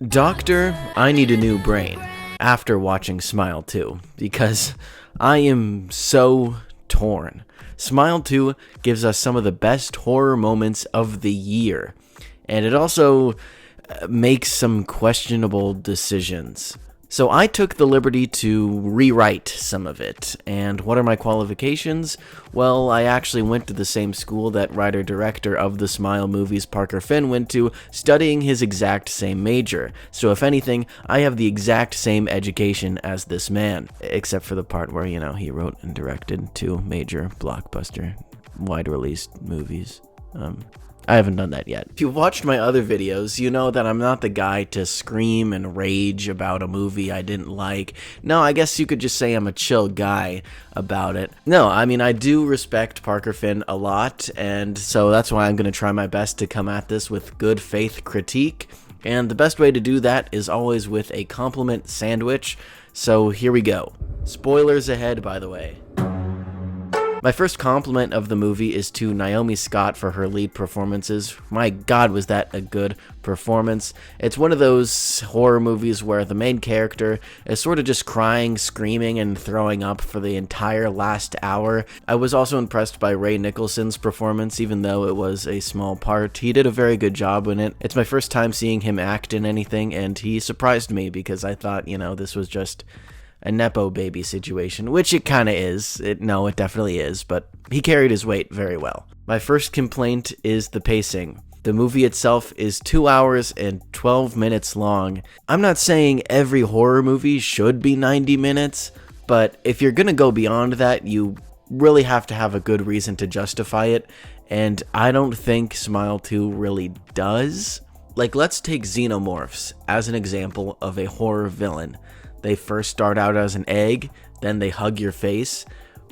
Doctor, I need a new brain after watching Smile 2 because I am so torn. Smile 2 gives us some of the best horror moments of the year, and it also makes some questionable decisions. So I took the liberty to rewrite some of it, and what are my qualifications? Well, I actually went to the same school that writer-director of the Smile movies Parker Finn went to, studying his exact same major. So if anything, I have the exact same education as this man, except for the part where, he wrote and directed two major blockbuster, wide-release movies. I haven't done that yet. If you've watched my other videos, you know that I'm not the guy to scream and rage about a movie I didn't like. No, I guess you could just say I'm a chill guy about it. No, I mean, I do respect Parker Finn a lot, and so that's why I'm going to try my best to come at this with good faith critique. And the best way to do that is always with a compliment sandwich. So here we go. Spoilers ahead, by the way. My first compliment of the movie is to Naomi Scott for her lead performances. My God, was that a good performance. It's one of those horror movies where the main character is sort of just crying, screaming, and throwing up for the entire last hour. I was also impressed by Ray Nicholson's performance, even though it was a small part. He did a very good job in it. It's my first time seeing him act in anything, and he surprised me because I thought, this was just a Nepo baby situation, which it kind of is. It definitely is, but he carried his weight very well. My first complaint is the pacing. The movie itself is 2 hours and 12 minutes long. I'm not saying every horror movie should be 90 minutes, but if you're gonna go beyond that, you really have to have a good reason to justify it, and I don't think Smile 2 really does. Like, let's take Xenomorphs as an example of a horror villain. They first start out as an egg, then they hug your face,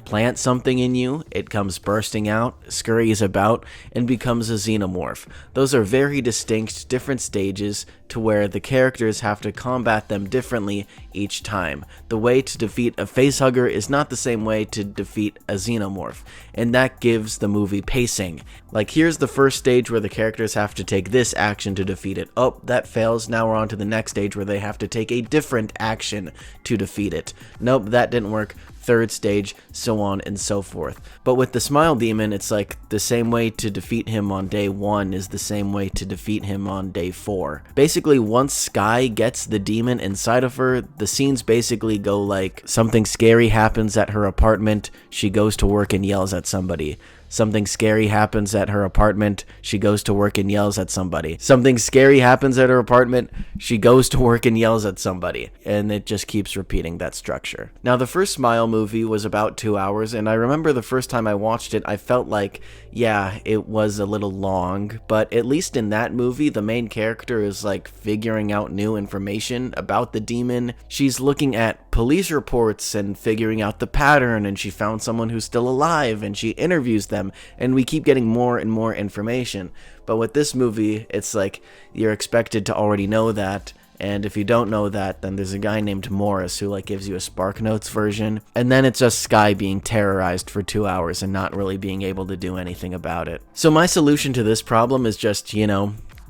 plant something in you, it comes bursting out, scurries about, and becomes a xenomorph. Those are very distinct, different stages to where the characters have to combat them differently each time. The way to defeat a facehugger is not the same way to defeat a xenomorph, and that gives the movie pacing. Like, here's the first stage where the characters have to take this action to defeat it. Oh, that fails. Now we're on to the next stage where they have to take a different action to defeat it. Nope, that didn't work. Third stage, so on and so forth. But with the Smile Demon, it's like the same way to defeat him on day 1 is the same way to defeat him on day 4. Basically, once Skye gets the demon inside of her, the scenes basically go like something scary happens at her apartment, she goes to work and yells at somebody. Something scary happens at her apartment, she goes to work and yells at somebody. Something scary happens at her apartment, she goes to work and yells at somebody. And it just keeps repeating that structure. Now, the first Smile movie was about 2 hours, and I remember the first time I watched it, I felt like, yeah, it was a little long, but at least in that movie, the main character is like figuring out new information about the demon. She's looking at police reports and figuring out the pattern, and she found someone who's still alive, and she interviews them, and we keep getting more and more information. But with this movie, it's like you're expected to already know that, and if you don't know that, then there's a guy named Morris who gives you a Spark Notes version, and then it's just Skye being terrorized for 2 hours and not really being able to do anything about it. So my solution to this problem is just,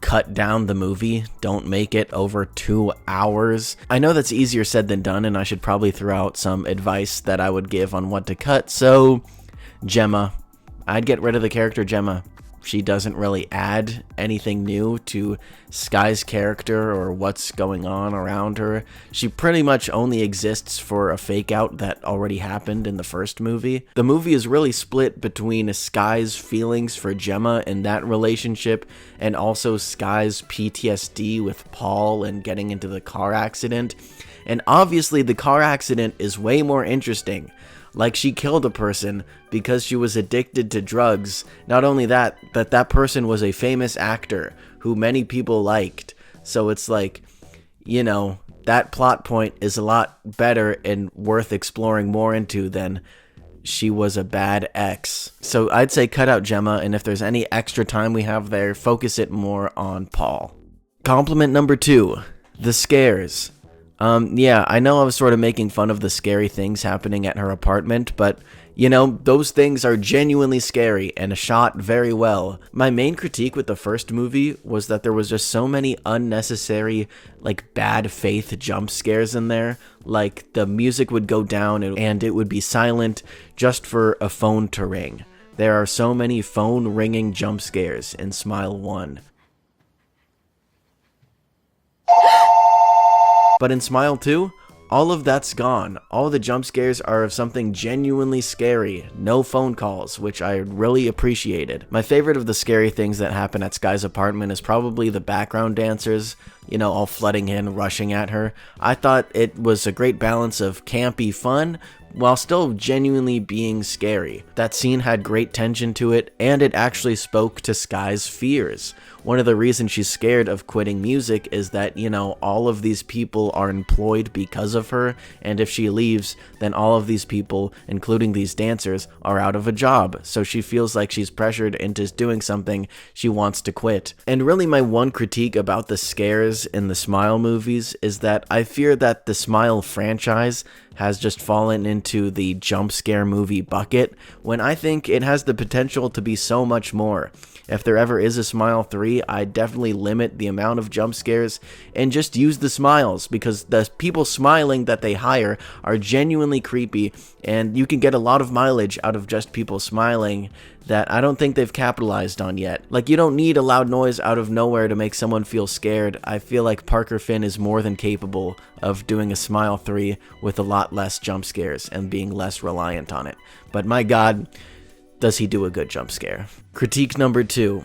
cut down the movie. Don't make it over 2 hours. I know that's easier said than done, and I should probably throw out some advice that I would give on what to cut. So, Gemma. I'd get rid of the character Gemma. She doesn't really add anything new to Skye's character or what's going on around her. She pretty much only exists for a fake out that already happened in the first movie. The movie is really split between Skye's feelings for Gemma and that relationship, and also Skye's PTSD with Paul and getting into the car accident. And obviously the car accident is way more interesting. Like, she killed a person because she was addicted to drugs. Not only that, but that person was a famous actor who many people liked. So it's like, that plot point is a lot better and worth exploring more into than she was a bad ex. So I'd say cut out Gemma, and if there's any extra time we have there, focus it more on Paul. Compliment number 2, the scares. Yeah, I know I was sort of making fun of the scary things happening at her apartment, but You know, those things are genuinely scary and shot very well. My main critique with the first movie was that there was just so many unnecessary, like, bad faith jump scares in there. Like, the music would go down and it would be silent just for a phone to ring. There are so many phone ringing jump scares in Smile 1. But in Smile 2, all of that's gone. All the jump scares are of something genuinely scary. No phone calls, which I really appreciated. My favorite of the scary things that happen at Skye's apartment is probably the background dancers, you know, all flooding in, rushing at her. I thought it was a great balance of campy fun, while still genuinely being scary. That scene had great tension to it, and it actually spoke to Skye's fears. One of the reasons she's scared of quitting music is that, you know, all of these people are employed because of her, and if she leaves, then all of these people, including these dancers, are out of a job. So she feels like she's pressured into doing something she wants to quit. And really my one critique about the scares in the Smile movies is that I fear that the Smile franchise has just fallen into the jump scare movie bucket, when I think it has the potential to be so much more. If there ever is a Smile 3, I'd definitely limit the amount of jump scares and just use the smiles, because the people smiling that they hire are genuinely creepy, and you can get a lot of mileage out of just people smiling that I don't think they've capitalized on yet. Like, you don't need a loud noise out of nowhere to make someone feel scared. I feel like Parker Finn is more than capable of doing a Smile 3 with a lot less jump scares and being less reliant on it. But my god, does he do a good jump scare. Critique number 2.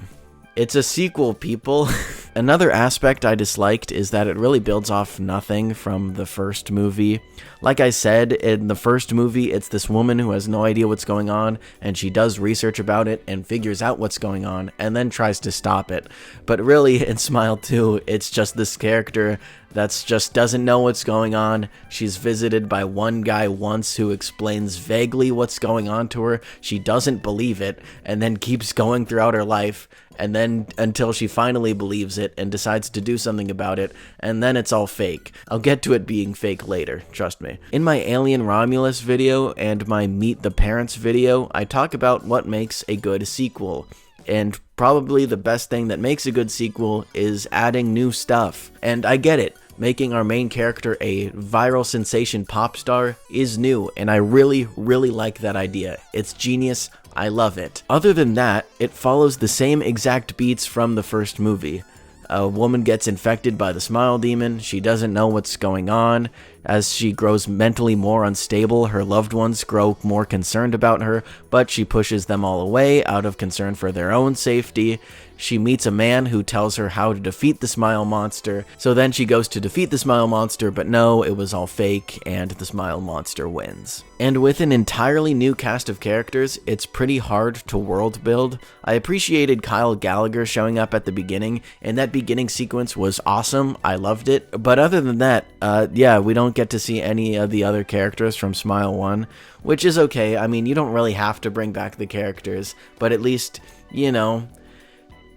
It's a sequel, people. Another aspect I disliked is that it really builds off nothing from the first movie. Like I said, in the first movie, it's this woman who has no idea what's going on, and she does research about it and figures out what's going on, and then tries to stop it. But really, in Smile 2, it's just this character that's just doesn't know what's going on. She's visited by one guy once who explains vaguely what's going on to her. She doesn't believe it, and then keeps going throughout her life, and then until she finally believes it and decides to do something about it, and then it's all fake. I'll get to it being fake later, trust me. In my Alien Romulus video and my Meet the Parents video, I talk about what makes a good sequel. And probably the best thing that makes a good sequel is adding new stuff. And I get it. Making our main character a viral sensation pop star is new, and I really, really like that idea. It's genius. I love it. Other than that, it follows the same exact beats from the first movie. A woman gets infected by the Smile Demon. She doesn't know what's going on. As she grows mentally more unstable, her loved ones grow more concerned about her, but she pushes them all away out of concern for their own safety. She meets a man who tells her how to defeat the Smile Monster, so then she goes to defeat the Smile Monster, but no, it was all fake, and the Smile Monster wins. And with an entirely new cast of characters, it's pretty hard to world build. I appreciated Kyle Gallagher showing up at the beginning, and that beginning sequence was awesome. I loved it. But other than that, yeah, we don't get to see any of the other characters from Smile 1, which is okay. I mean, you don't really have to bring back the characters, but at least, you know,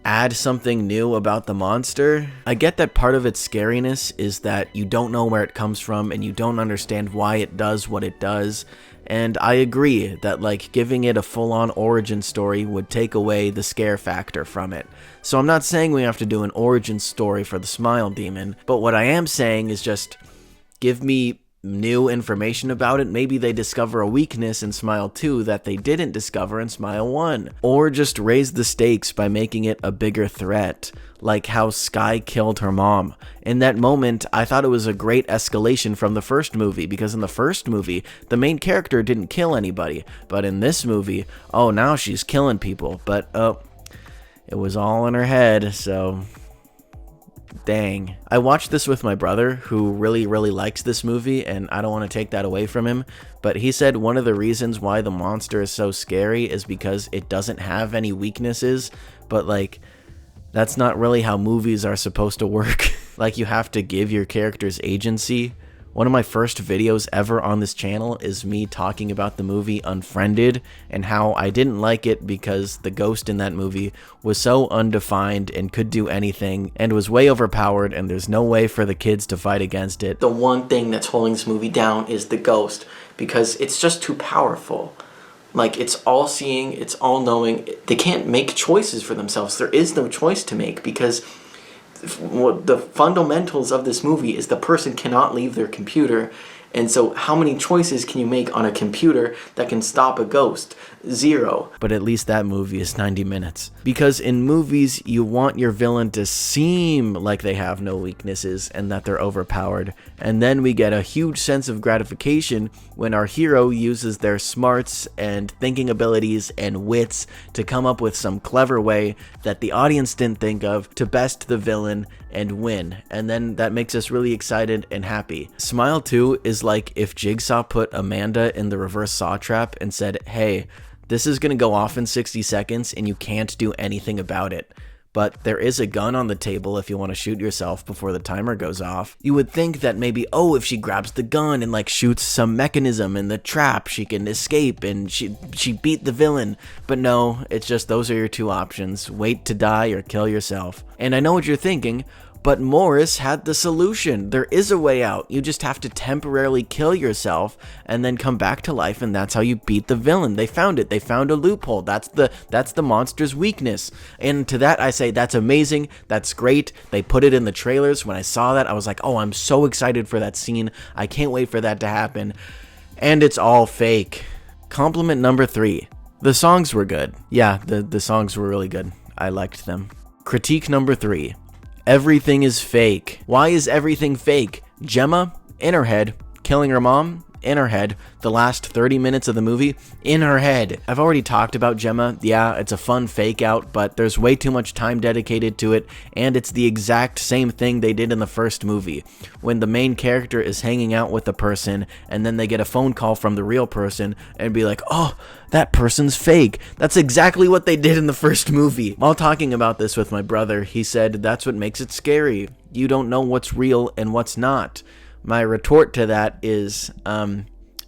add something new about the monster. I get that part of its scariness is that you don't know where it comes from and you don't understand why it does what it does. And I agree that, like, giving it a full-on origin story would take away the scare factor from it. So I'm not saying we have to do an origin story for the Smile Demon, but what I am saying is just give me new information about it. Maybe they discover a weakness in Smile 2 that they didn't discover in Smile 1. Or just raise the stakes by making it a bigger threat, like how Skye killed her mom. In that moment, I thought it was a great escalation from the first movie, because in the first movie, the main character didn't kill anybody. But in this movie, oh, now she's killing people. But, it was all in her head, so dang. I watched this with my brother, who really, really likes this movie, and I don't want to take that away from him, but he said one of the reasons why the monster is so scary is because it doesn't have any weaknesses, but, like, that's not really how movies are supposed to work. Like, you have to give your characters agency. One of my first videos ever on this channel is me talking about the movie Unfriended and how I didn't like it because the ghost in that movie was so undefined and could do anything and was way overpowered, and there's no way for the kids to fight against it. The one thing that's holding this movie down is the ghost, because it's just too powerful. Like, it's all seeing, it's all knowing. They can't make choices for themselves. There is no choice to make, because what the fundamentals of this movie is the person cannot leave their computer. And so how many choices can you make on a computer that can stop a ghost? 0. But at least that movie is 90 minutes. Because in movies, you want your villain to seem like they have no weaknesses and that they're overpowered. And then we get a huge sense of gratification when our hero uses their smarts and thinking abilities and wits to come up with some clever way that the audience didn't think of to best the villain and win. And then that makes us really excited and happy. Smile 2 is like if Jigsaw put Amanda in the reverse saw trap and said, hey, this is gonna go off in 60 seconds and you can't do anything about it. But there is a gun on the table if you want to shoot yourself before the timer goes off. You would think that maybe, oh, if she grabs the gun and like shoots some mechanism in the trap, she can escape and she beat the villain. But no, it's just those are your two options. Wait to die or kill yourself. And I know what you're thinking, but Morris had the solution. There is a way out. You just have to temporarily kill yourself and then come back to life, and that's how you beat the villain. They found it. They found a loophole. That's the monster's weakness. And to that I say, that's amazing. That's great. They put it in the trailers. When I saw that, I was like, oh, I'm so excited for that scene. I can't wait for that to happen. And it's all fake. Compliment number 3. The songs were good. Yeah, the songs were really good. I liked them. Critique number 3. Everything is fake. Why is everything fake? Gemma, in her head, killing her mom, in her head. The last 30 minutes of the movie, in her head. I've already talked about Gemma. Yeah, it's a fun fake out, but there's way too much time dedicated to it, and it's the exact same thing they did in the first movie. When the main character is hanging out with a person, and then they get a phone call from the real person, and be like, oh, that person's fake. That's exactly what they did in the first movie. While talking about this with my brother, he said, that's what makes it scary. You don't know what's real and what's not. My retort to that is,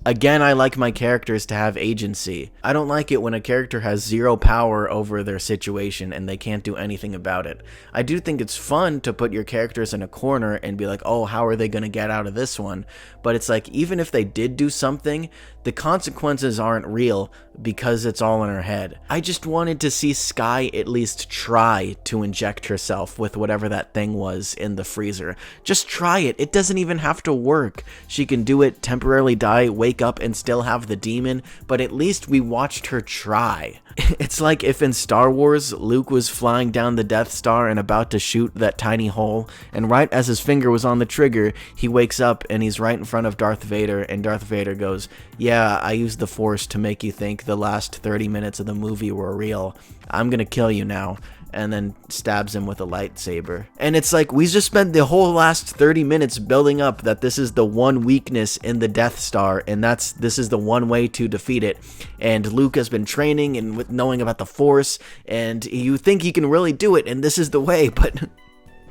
again, I like my characters to have agency. I don't like it when a character has 0 power over their situation and they can't do anything about it. I do think it's fun to put your characters in a corner and be like, oh, how are they going to get out of this one? But it's like, even if they did do something, the consequences aren't real because it's all in her head. I just wanted to see Skye at least try to inject herself with whatever that thing was in the freezer. Just try it. It doesn't even have to work. She can do it, temporarily die, wake up and still have the demon, but at least we watched her try. It's like if in Star Wars, Luke was flying down the Death Star and about to shoot that tiny hole, and right as his finger was on the trigger, he wakes up and he's right in front of Darth Vader, and Darth Vader goes, yeah, I used the Force to make you think the last 30 minutes of the movie were real. I'm gonna kill you now. And then stabs him with a lightsaber. And it's like, we just spent the whole last 30 minutes building up that this is the one weakness in the Death Star, and this is the one way to defeat it. And Luke has been training and with knowing about the Force, and you think he can really do it, and this is the way, but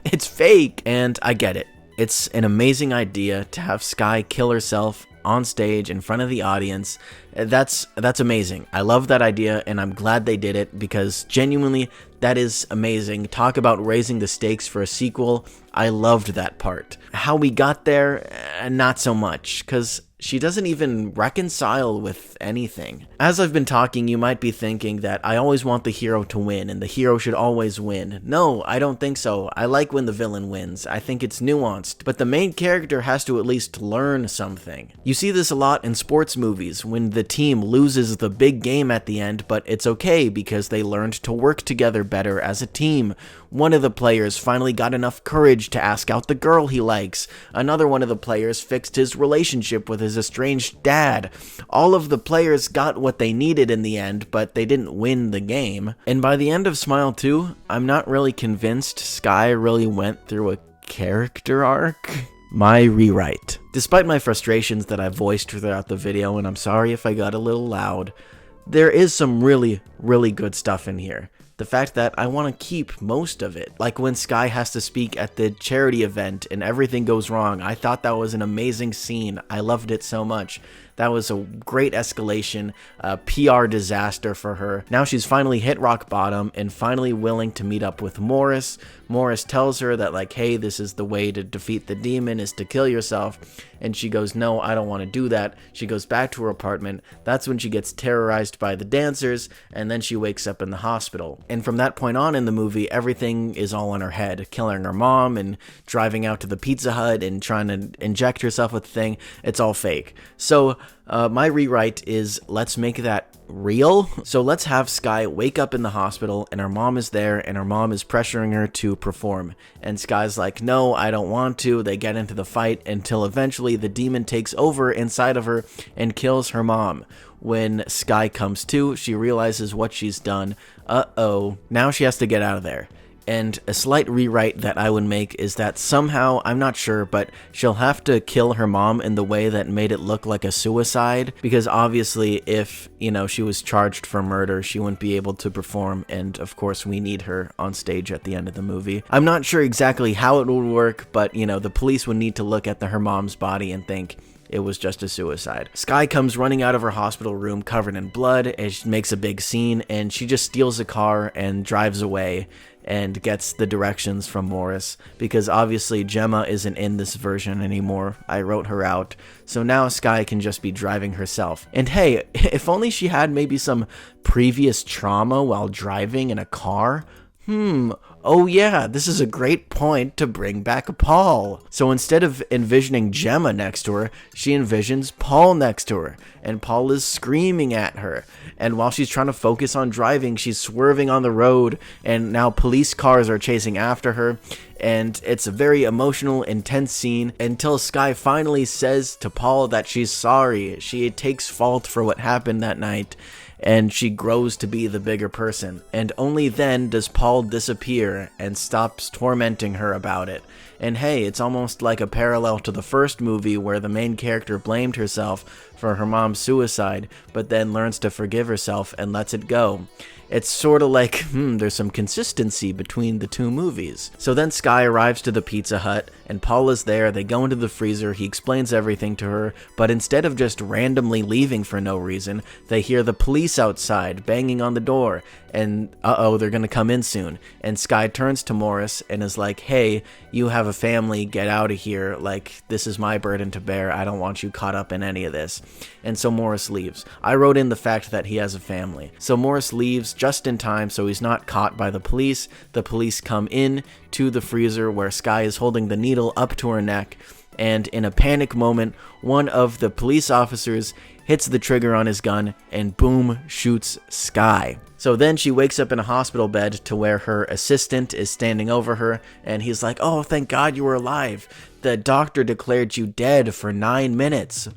it's fake. And I get it. It's an amazing idea to have Skye kill herself on stage in front of the audience. That's amazing. I love that idea, and I'm glad they did it, because genuinely that is amazing. Talk about raising the stakes for a sequel. I loved that part. How we got there, not so much, because she doesn't even reconcile with anything. As I've been talking, you might be thinking that I always want the hero to win and the hero should always win. No, I don't think so. I like when the villain wins. I think it's nuanced, but the main character has to at least learn something. You see this a lot in sports movies when the team loses the big game at the end, but it's okay because they learned to work together better as a team. One of the players finally got enough courage to ask out the girl he likes. Another one of the players fixed his relationship with his estranged dad. All of the players got what they needed in the end, but they didn't win the game. And by the end of Smile 2, I'm not really convinced Skye really went through a character arc. My rewrite. Despite my frustrations that I voiced throughout the video, and I'm sorry if I got a little loud, there is some really, really good stuff in here. The fact that I want to keep most of it. Like when Skye has to speak at the charity event and everything goes wrong. I thought that was an amazing scene. I loved it so much. That was a great escalation, a PR disaster for her. Now she's finally hit rock bottom and finally willing to meet up with Morris. Morris tells her that, like, hey, this is the way to defeat the demon, is to kill yourself. And she goes, no, I don't want to do that. She goes back to her apartment. That's when she gets terrorized by the dancers, and then she wakes up in the hospital. And from that point on in the movie, everything is all in her head. Killing her mom and driving out to the Pizza Hut and trying to inject herself with the thing. It's all fake. So my rewrite is, let's make that real. So let's have Skye wake up in the hospital and her mom is there and her mom is pressuring her to perform. And Skye's like, no, I don't want to. They get into the fight until eventually the demon takes over inside of her and kills her mom. When Skye comes to, she realizes what she's done. Uh-oh. Now she has to get out of there. And a slight rewrite that I would make is that somehow, I'm not sure, but she'll have to kill her mom in the way that made it look like a suicide, because obviously if, she was charged for murder, she wouldn't be able to perform, and of course we need her on stage at the end of the movie. I'm not sure exactly how it would work, but the police would need to look at her mom's body and think it was just a suicide. Skye comes running out of her hospital room covered in blood, and she makes a big scene, and she just steals a car and drives away and gets the directions from Morris, because obviously Gemma isn't in this version anymore. I wrote her out. So now Skye can just be driving herself. And hey, if only she had maybe some previous trauma while driving in a car. Oh yeah, this is a great point to bring back Paul. So instead of envisioning Gemma next to her, she envisions Paul next to her, and Paul is screaming at her. And while she's trying to focus on driving, she's swerving on the road, and now police cars are chasing after her. And it's a very emotional, intense scene until Skye finally says to Paul that she's sorry. She takes fault for what happened that night, and she grows to be the bigger person. And only then does Paul disappear and stops tormenting her about it. And hey, it's almost like a parallel to the first movie where the main character blamed herself for her mom's suicide, but then learns to forgive herself and lets it go. It's sort of like, there's some consistency between the two movies. So then Skye arrives to the Pizza Hut, and Paul is there. They go into the freezer, he explains everything to her, but instead of just randomly leaving for no reason, they hear the police outside banging on the door, and uh-oh, they're gonna come in soon. And Skye turns to Morris and is like, hey, you have a family, get out of here, like, this is my burden to bear, I don't want you caught up in any of this. And so Morris leaves. I wrote in the fact that he has a family. So Morris leaves just in time so he's not caught by the police. The police come in to the freezer where Skye is holding the needle up to her neck, and in a panic moment, one of the police officers hits the trigger on his gun and boom, shoots Skye. So then she wakes up in a hospital bed to where her assistant is standing over her, and he's like, oh, thank God you were alive. The doctor declared you dead for 9 minutes.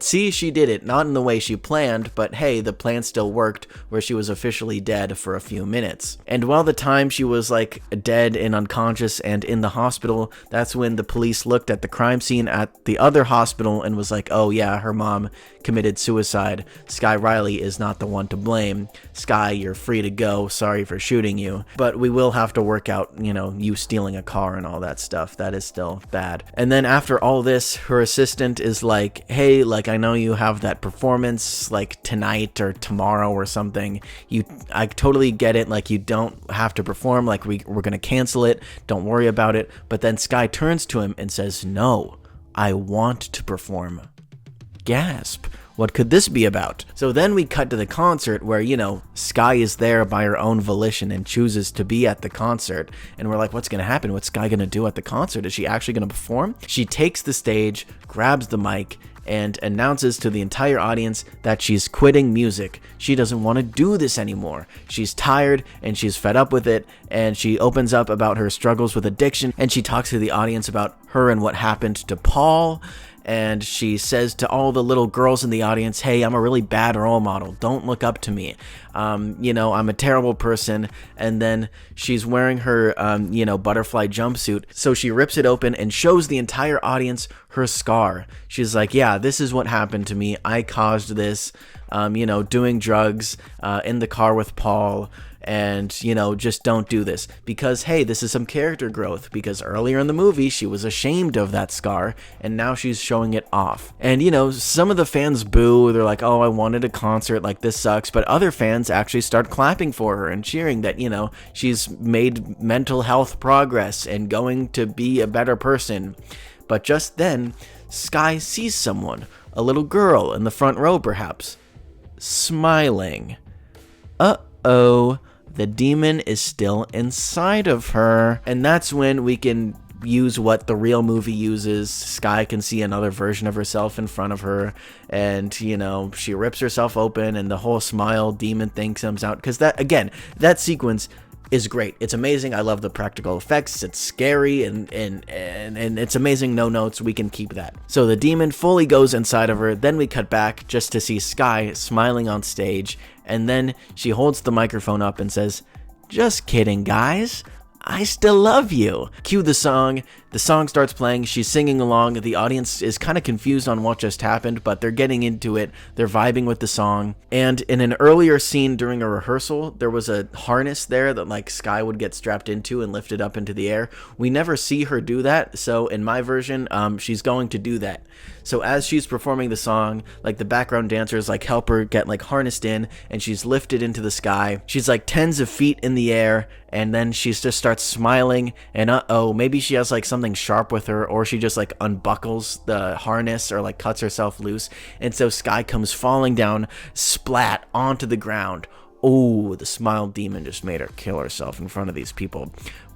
See, she did it, not in the way she planned, but hey, the plan still worked, where she was officially dead for a few minutes. And while the time she was like dead and unconscious and in the hospital, that's when the police looked at the crime scene at the other hospital and was like, oh yeah, her mom committed suicide. Skye Riley is not the one to blame. Skye, you're free to go, sorry for shooting you. But we will have to work out, you stealing a car and all that stuff. That is still bad. And then after all this, her assistant is like, hey, like, I know you have that performance like tonight or tomorrow or something. I totally get it. Like, you don't have to perform. Like, we're going to cancel it. Don't worry about it. But then Skye turns to him and says, no, I want to perform. Gasp. What could this be about? So then we cut to the concert where, Skye is there by her own volition and chooses to be at the concert. And we're like, what's going to happen? What's Skye going to do at the concert? Is she actually going to perform? She takes the stage, grabs the mic, and announces to the entire audience that she's quitting music. She doesn't want to do this anymore. She's tired and she's fed up with it, and she opens up about her struggles with addiction, and she talks to the audience about her and what happened to Paul. And she says to all the little girls in the audience, hey, I'm a really bad role model. Don't look up to me. I'm a terrible person. And then she's wearing her, butterfly jumpsuit. So she rips it open and shows the entire audience her scar. She's like, yeah, this is what happened to me. I caused this, doing drugs in the car with Paul. and, just don't do this. Because, hey, this is some character growth, because earlier in the movie, she was ashamed of that scar, and now she's showing it off. And, some of the fans boo, they're like, oh, I wanted a concert, like, this sucks, but other fans actually start clapping for her and cheering that, she's made mental health progress and going to be a better person. But just then, Skye sees someone, a little girl in the front row perhaps, smiling. Uh-oh, the demon is still inside of her. And that's when we can use what the real movie uses. Skye can see another version of herself in front of her, and she rips herself open and the whole smile demon thing comes out. Because that sequence is great. It's amazing. I love the practical effects. It's scary and it's amazing. No notes. We can keep that. So the demon fully goes inside of her. Then we cut back just to see Skye smiling on stage, and then she holds the microphone up and says, "Just kidding, guys. I still love you." Cue the song. The song starts playing. She's singing along. The audience is kind of confused on what just happened, but they're getting into it. They're vibing with the song. And in an earlier scene during a rehearsal, there was a harness there that like Skye would get strapped into and lifted up into the air. We never see her do that. So in my version, she's going to do that. So as she's performing the song, like the background dancers like help her get like harnessed in, and she's lifted into the sky. She's like tens of feet in the air, and then she just starts smiling, and maybe she has like something sharp with her, or she just like unbuckles the harness or like cuts herself loose, and so Skye comes falling down, splat onto the ground. Oh, the smile demon just made her kill herself in front of these people.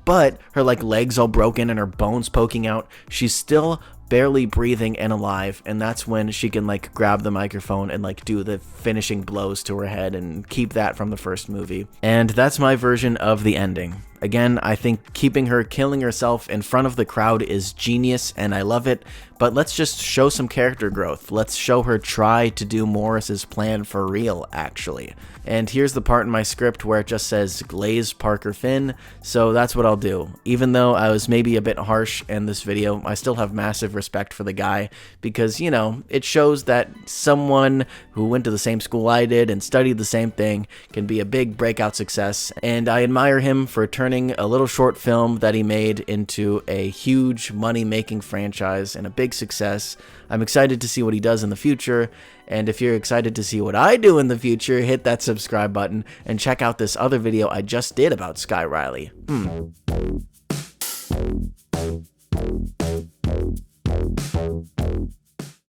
But her like legs all broken and her bones poking out, she's still barely breathing and alive, and that's when she can like grab the microphone and like do the finishing blows to her head and keep that from the first movie. And that's my version of the ending. Again, I think keeping her killing herself in front of the crowd is genius, and I love it, but let's just show some character growth. Let's show her try to do Morris's plan for real, actually. And here's the part in my script where it just says Glaze Parker Finn, so that's what I'll do. Even though I was maybe a bit harsh in this video, I still have massive respect for the guy, because, it shows that someone who went to the same school I did and studied the same thing can be a big breakout success, and I admire him for turning a little short film that he made into a huge money-making franchise and a big success. I'm excited to see what he does in the future, and if you're excited to see what I do in the future, hit that subscribe button and check out this other video I just did about Skye Riley.